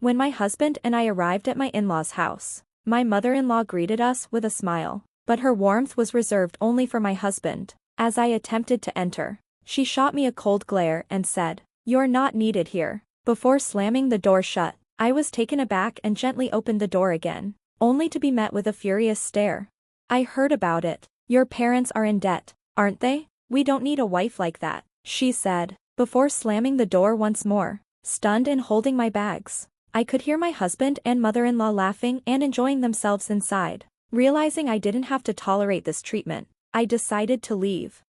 When my husband and I arrived at my in-laws' house, my mother-in-law greeted us with a smile, but her warmth was reserved only for my husband. As I attempted to enter, she shot me a cold glare and said, "You're not needed here." Before slamming the door shut, I was taken aback and gently opened the door again, only to be met with a furious stare. "I heard about it. Your parents are in debt, aren't they? We don't need a wife like that," she said, before slamming the door once more. Stunned and holding my bags, I could hear my husband and mother-in-law laughing and enjoying themselves inside. Realizing I didn't have to tolerate this treatment, I decided to leave.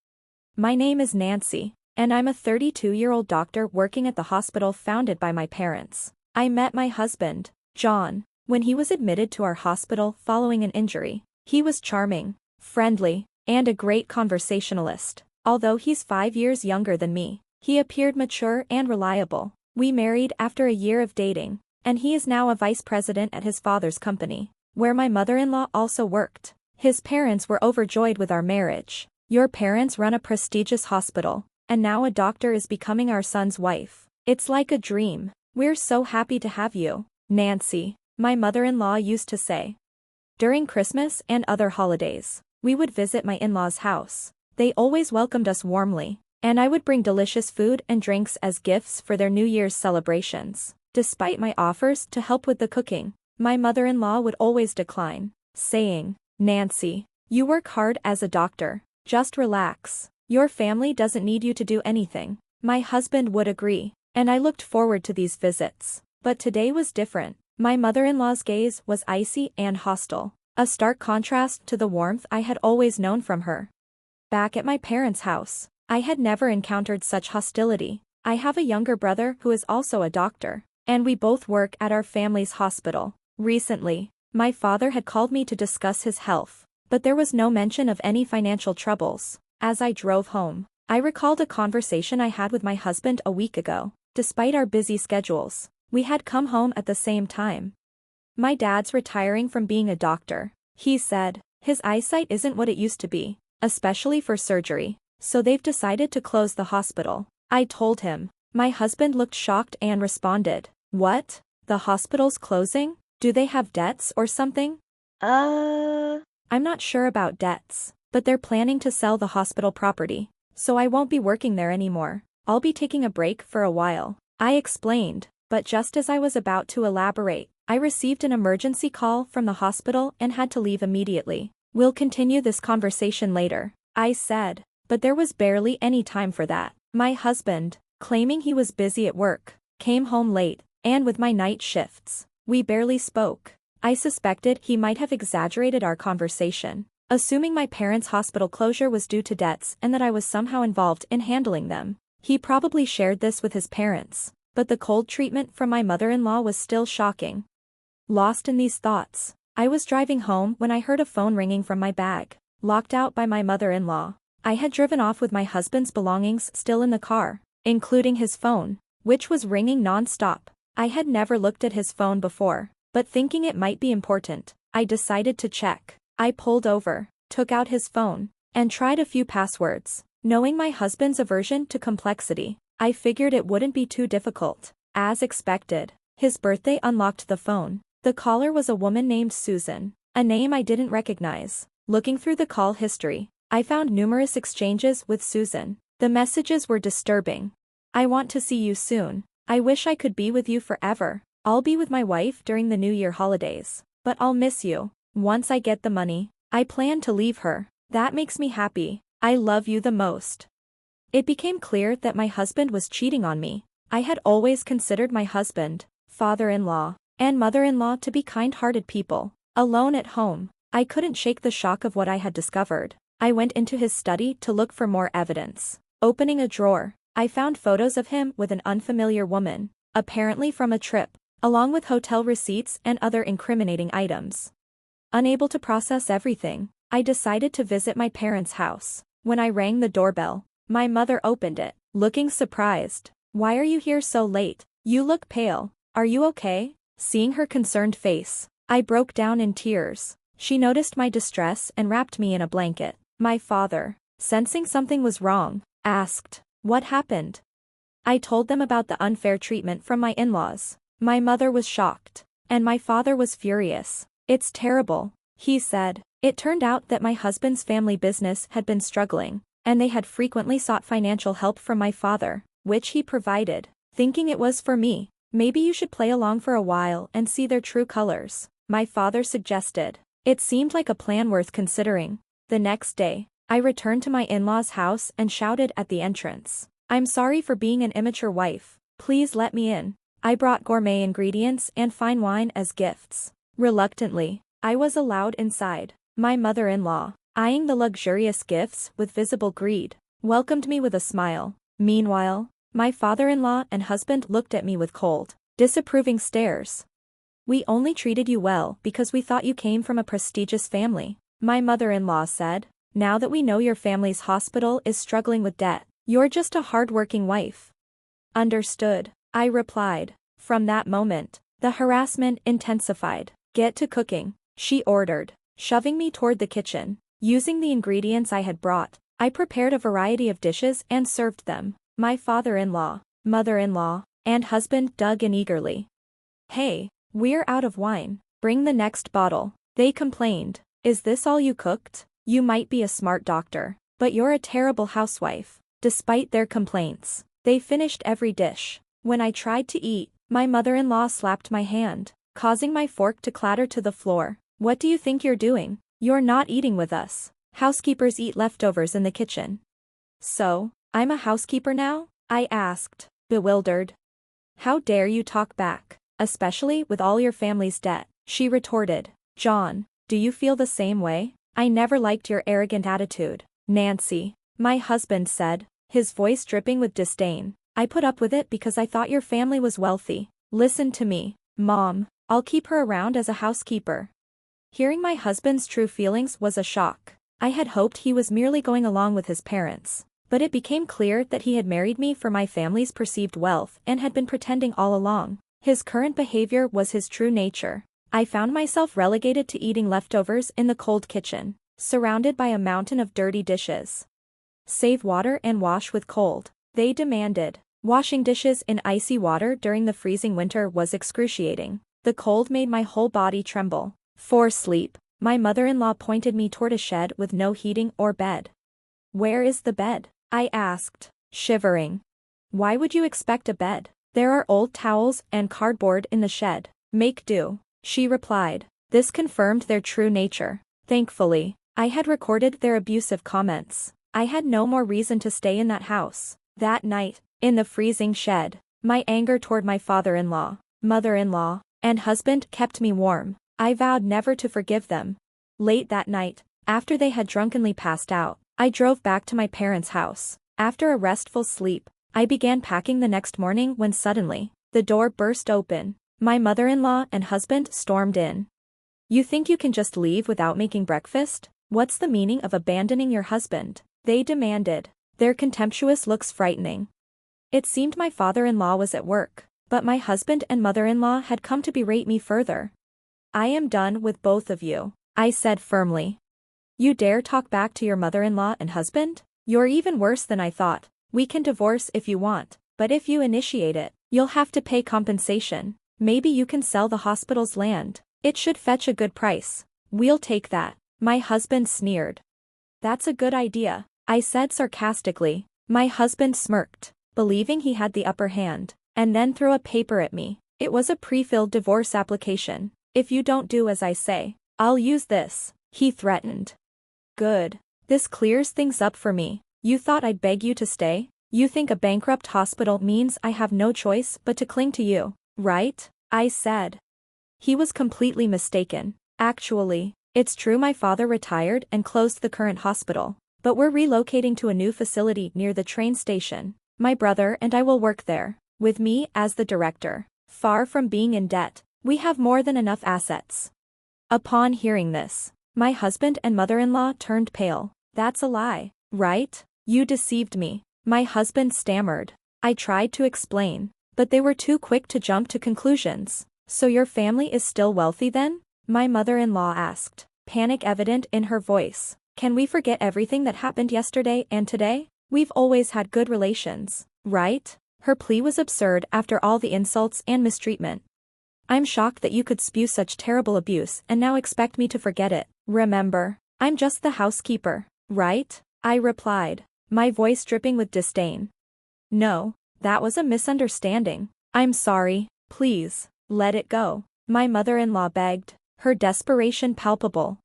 My name is Nancy, and I'm a 32-year-old doctor working at the hospital founded by my parents. I met my husband, John, when he was admitted to our hospital following an injury. He was charming, friendly, and a great conversationalist. Although he's 5 years younger than me, he appeared mature and reliable. We married after a year of dating, and he is now a vice president at his father's company, where my mother-in-law also worked. His parents were overjoyed with our marriage. "Your parents run a prestigious hospital, and now a doctor is becoming our son's wife. It's like a dream. We're so happy to have you, Nancy," my mother-in-law used to say. During Christmas and other holidays, we would visit my in-laws' house. They always welcomed us warmly, and I would bring delicious food and drinks as gifts for their New Year's celebrations. Despite my offers to help with the cooking, my mother-in-law would always decline, saying, "Nancy, you work hard as a doctor. Just relax. Your family doesn't need you to do anything." My husband would agree, and I looked forward to these visits. But today was different. My mother-in-law's gaze was icy and hostile, a stark contrast to the warmth I had always known from her. Back at my parents' house, I had never encountered such hostility. I have a younger brother who is also a doctor, and we both work at our family's hospital. Recently, my father had called me to discuss his health, but there was no mention of any financial troubles. As I drove home, I recalled a conversation I had with my husband a week ago. Despite our busy schedules, we had come home at the same time. "My dad's retiring from being a doctor," he said. "His eyesight isn't what it used to be, especially for surgery, so they've decided to close the hospital." I told him. My husband looked shocked and responded, "What? The hospital's closing? Do they have debts or something?" I'm not sure about debts, but they're planning to sell the hospital property, so I won't be working there anymore. I'll be taking a break for a while," I explained. But just as I was about to elaborate, I received an emergency call from the hospital and had to leave immediately. "We'll continue this conversation later," I said, but there was barely any time for that. My husband, claiming he was busy at work, came home late, and with my night shifts, we barely spoke. I suspected he might have exaggerated our conversation, assuming my parents' hospital closure was due to debts and that I was somehow involved in handling them. He probably shared this with his parents, but the cold treatment from my mother-in-law was still shocking. Lost in these thoughts, I was driving home when I heard a phone ringing from my bag, locked out by my mother-in-law. I had driven off with my husband's belongings still in the car, including his phone, which was ringing non-stop. I had never looked at his phone before, but thinking it might be important, I decided to check. I pulled over, took out his phone, and tried a few passwords. Knowing my husband's aversion to complexity, I figured it wouldn't be too difficult. As expected, his birthday unlocked the phone. The caller was a woman named Susan, a name I didn't recognize. Looking through the call history, I found numerous exchanges with Susan. The messages were disturbing. "I want to see you soon. I wish I could be with you forever. I'll be with my wife during the New Year holidays, but I'll miss you. Once I get the money, I plan to leave her. That makes me happy. I love you the most." It became clear that my husband was cheating on me. I had always considered my husband, father-in-law, and mother-in-law to be kind-hearted people. Alone at home, I couldn't shake the shock of what I had discovered. I went into his study to look for more evidence. Opening a drawer, I found photos of him with an unfamiliar woman, apparently from a trip, along with hotel receipts and other incriminating items. Unable to process everything, I decided to visit my parents' house. When I rang the doorbell, my mother opened it, looking surprised. "Why are you here so late? You look pale. Are you okay?" Seeing her concerned face, I broke down in tears. She noticed my distress and wrapped me in a blanket. My father, sensing something was wrong, asked, "What happened?" I told them about the unfair treatment from my in-laws. My mother was shocked. And my father was furious. It's terrible, he said. It turned out that my husband's family business had been struggling, and they had frequently sought financial help from my father, which he provided, thinking it was for me. Maybe you should play along for a while and see their true colors, my father suggested. It seemed like a plan worth considering. The next day, I returned to my in-laws' house and shouted at the entrance. I'm sorry for being an immature wife. Please let me in. I brought gourmet ingredients and fine wine as gifts. Reluctantly, I was allowed inside. My mother-in-law, eyeing the luxurious gifts with visible greed, welcomed me with a smile. Meanwhile, my father-in-law and husband looked at me with cold, disapproving stares. We only treated you well because we thought you came from a prestigious family, my mother-in-law said. Now that we know your family's hospital is struggling with debt, you're just a hard-working wife. Understood, I replied. From that moment, the harassment intensified. Get to cooking, she ordered, shoving me toward the kitchen. Using the ingredients I had brought, I prepared a variety of dishes and served them. My father-in-law, mother-in-law, and husband dug in eagerly. Hey, we're out of wine. Bring the next bottle, they complained. Is this all you cooked? You might be a smart doctor, but you're a terrible housewife. Despite their complaints, they finished every dish. When I tried to eat, my mother-in-law slapped my hand, causing my fork to clatter to the floor. What do you think you're doing? You're not eating with us. Housekeepers eat leftovers in the kitchen. So, I'm a housekeeper now? I asked, bewildered. How dare you talk back, especially with all your family's debt, she retorted. John, do you feel the same way? I never liked your arrogant attitude. Nancy, my husband said, his voice dripping with disdain. I put up with it because I thought your family was wealthy. Listen to me, Mom. I'll keep her around as a housekeeper. Hearing my husband's true feelings was a shock. I had hoped he was merely going along with his parents, but it became clear that he had married me for my family's perceived wealth and had been pretending all along. His current behavior was his true nature. I found myself relegated to eating leftovers in the cold kitchen, surrounded by a mountain of dirty dishes. Save water and wash with cold, they demanded. Washing dishes in icy water during the freezing winter was excruciating. The cold made my whole body tremble. For sleep, my mother-in-law pointed me toward a shed with no heating or bed. Where is the bed? I asked, shivering. Why would you expect a bed? There are old towels and cardboard in the shed. Make do, she replied. This confirmed their true nature. Thankfully, I had recorded their abusive comments. I had no more reason to stay in that house. That night, in the freezing shed, my anger toward my father-in-law, mother-in-law, and husband kept me warm. I vowed never to forgive them. Late that night, after they had drunkenly passed out, I drove back to my parents' house. After a restful sleep, I began packing the next morning when suddenly, the door burst open. My mother-in-law and husband stormed in. You think you can just leave without making breakfast? What's the meaning of abandoning your husband? They demanded, their contemptuous looks frightening. It seemed my father-in-law was at work, but my husband and mother-in-law had come to berate me further. I am done with both of you, I said firmly. You dare talk back to your mother-in-law and husband? You're even worse than I thought. We can divorce if you want, but if you initiate it, you'll have to pay compensation. Maybe you can sell the hospital's land. It should fetch a good price. We'll take that. My husband sneered. That's a good idea, I said sarcastically. My husband smirked, believing he had the upper hand, and then threw a paper at me. It was a pre-filled divorce application. If you don't do as I say, I'll use this, he threatened. Good. This clears things up for me. You thought I'd beg you to stay? You think a bankrupt hospital means I have no choice but to cling to you, right? I said. He was completely mistaken. Actually, it's true my father retired and closed the current hospital, but we're relocating to a new facility near the train station. My brother and I will work there, with me as the director. Far from being in debt, we have more than enough assets. Upon hearing this, my husband and mother-in-law turned pale. That's a lie, right? You deceived me, my husband stammered. I tried to explain, but they were too quick to jump to conclusions. So your family is still wealthy then? My mother-in-law asked, panic evident in her voice. Can we forget everything that happened yesterday and today? We've always had good relations, right? Her plea was absurd after all the insults and mistreatment. I'm shocked that you could spew such terrible abuse and now expect me to forget it. Remember, I'm just the housekeeper, right? I replied, my voice dripping with disdain. No, that was a misunderstanding. I'm sorry, please, let it go. My mother-in-law begged, her desperation palpable.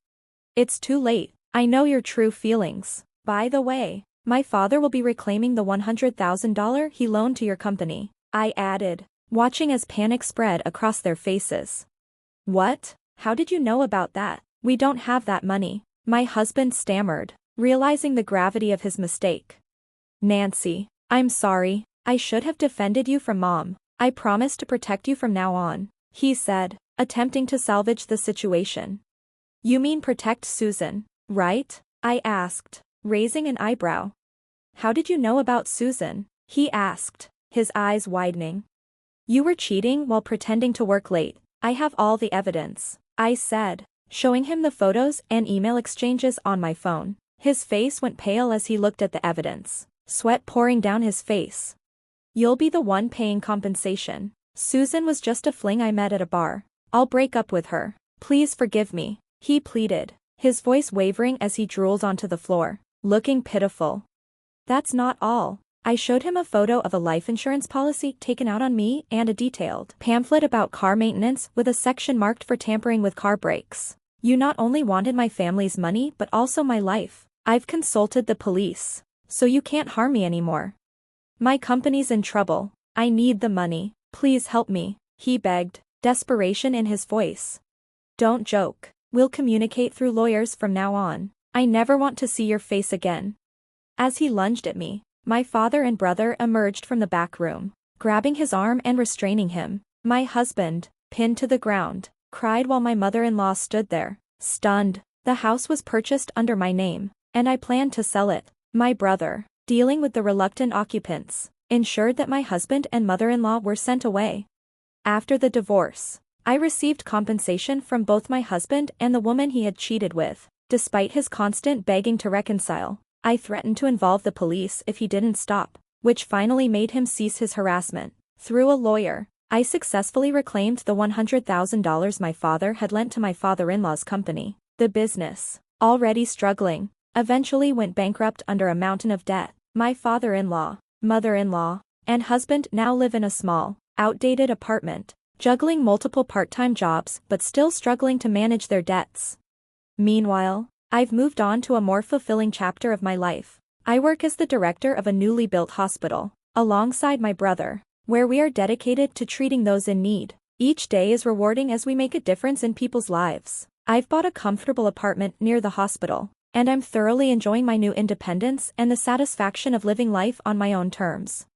It's too late, I know your true feelings. By the way, my father will be reclaiming the $100,000 he loaned to your company, I added, watching as panic spread across their faces. What? How did you know about that? We don't have that money, my husband stammered, realizing the gravity of his mistake. Nancy, I'm sorry, I should have defended you from Mom. I promise to protect you from now on, he said, attempting to salvage the situation. You mean protect Susan, right? I asked, raising an eyebrow. How did you know about Susan? He asked, his eyes widening. You were cheating while pretending to work late. I have all the evidence, I said, showing him the photos and email exchanges on my phone. His face went pale as he looked at the evidence, sweat pouring down his face. You'll be the one paying compensation. Susan was just a fling I met at a bar. I'll break up with her. Please forgive me, he pleaded, his voice wavering as he drooled onto the floor, looking pitiful. That's not all. I showed him a photo of a life insurance policy taken out on me and a detailed pamphlet about car maintenance with a section marked for tampering with car brakes. You not only wanted my family's money but also my life. I've consulted the police, so you can't harm me anymore. My company's in trouble. I need the money. Please help me, he begged, desperation in his voice. Don't joke. We'll communicate through lawyers from now on. I never want to see your face again. As he lunged at me, my father and brother emerged from the back room, grabbing his arm and restraining him. My husband, pinned to the ground, cried while my mother-in-law stood there, stunned. The house was purchased under my name, and I planned to sell it. My brother, dealing with the reluctant occupants, ensured that my husband and mother-in-law were sent away. After the divorce, I received compensation from both my husband and the woman he had cheated with. Despite his constant begging to reconcile, I threatened to involve the police if he didn't stop, which finally made him cease his harassment. Through a lawyer, I successfully reclaimed the $100,000 my father had lent to my father-in-law's company. The business, already struggling, eventually went bankrupt under a mountain of debt. My father-in-law, mother-in-law, and husband now live in a small, outdated apartment, juggling multiple part-time jobs but still struggling to manage their debts. Meanwhile, I've moved on to a more fulfilling chapter of my life. I work as the director of a newly built hospital, alongside my brother, where we are dedicated to treating those in need. Each day is rewarding as we make a difference in people's lives. I've bought a comfortable apartment near the hospital, and I'm thoroughly enjoying my new independence and the satisfaction of living life on my own terms.